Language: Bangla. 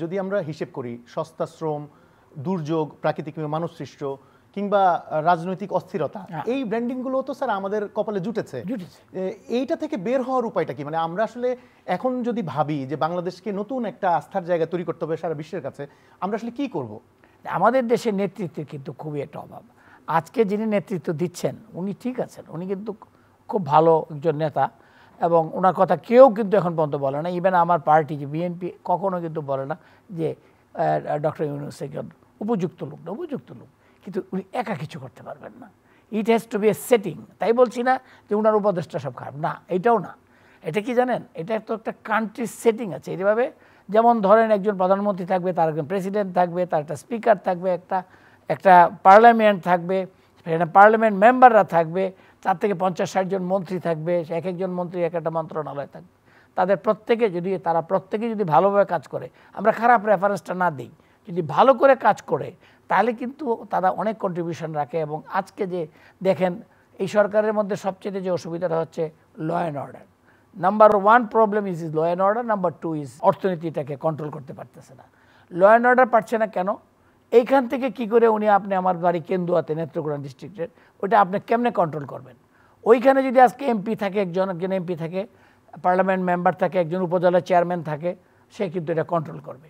যদি আমরা হিসেব করি সস্তা শ্রম, দুর্যোগ, প্রাকৃতিক মানুষ সৃষ্ট কিংবা রাজনৈতিক অস্থিরতা, এই ব্র্যান্ডিংগুলো তো স্যার আমাদের কপালে জুটেছে। এইটা থেকে বের হওয়ার উপায়টা কি? মানে আমরা আসলে এখন যদি ভাবি যে বাংলাদেশকে নতুন একটা আস্থার জায়গা তৈরি করতে হবে সারা বিশ্বের কাছে, আমরা আসলে কি করব? আমাদের দেশের নেতৃত্বের কিন্তু খুবই একটা অভাব। আজকে যিনি নেতৃত্ব দিচ্ছেন উনি ঠিক আছেন, উনি কিন্তু খুব ভালো একজন নেতা এবং ওনার কথা কেউ কিন্তু এখন পর্যন্ত বলে না। ইভেন আমার পার্টি যে বিএনপি কখনো কিন্তু বলে না যে ডক্টর ইউনূস একজন উপযুক্ত লোক না, উপযুক্ত লোক, কিন্তু উনি একা কিছু করতে পারবেন না। It has to be a setting. তাই বলছি না যে ওনার উপদেশটা সব খারাপ না, এটাও না। এটা কি জানেন, এটা তো একটা কান্ট্রির সেটিং আছে। এইভাবে যেমন ধরেন একজন প্রধানমন্ত্রী থাকবে, তার একজন প্রেসিডেন্ট থাকবে, তার একটা স্পিকার থাকবে, একটা পার্লামেন্ট থাকবে, সেখানে পার্লামেন্ট মেম্বাররা থাকবে, 4 থেকে 50-60 জন মন্ত্রী থাকবে, এক একজন মন্ত্রী এক একটা মন্ত্রণালয় থাকবে। তারা প্রত্যেকে যদি ভালোভাবে কাজ করে, আমরা খারাপ রেফারেন্সটা না দিই, যদি ভালো করে কাজ করে তাহলে কিন্তু তারা অনেক কন্ট্রিবিউশন রাখে। এবং আজকে যে দেখেন এই সরকারের মধ্যে সবচেয়ে যে অসুবিধাটা হচ্ছে law and order. Number 1 problem is law and order, number 2 is অর্থনীতিটাকে কন্ট্রোল করতে পারতেছে না। ল অ্যান্ড অর্ডার পারছে না কেন? এইখান থেকে কি করে আপনি আমার বাড়ি কেন্দুয়াতে, নেত্রকোনা ডিস্ট্রিক্টের, ওইটা আপনি কেমনে কন্ট্রোল করবেন? ওইখানে যদি আজকে এমপি থাকে, একজন এমপি থাকে, পার্লামেন্ট মেম্বার থাকে, একজন উপজেলা চেয়ারম্যান থাকে, সে কিন্তু এটা কন্ট্রোল করবে।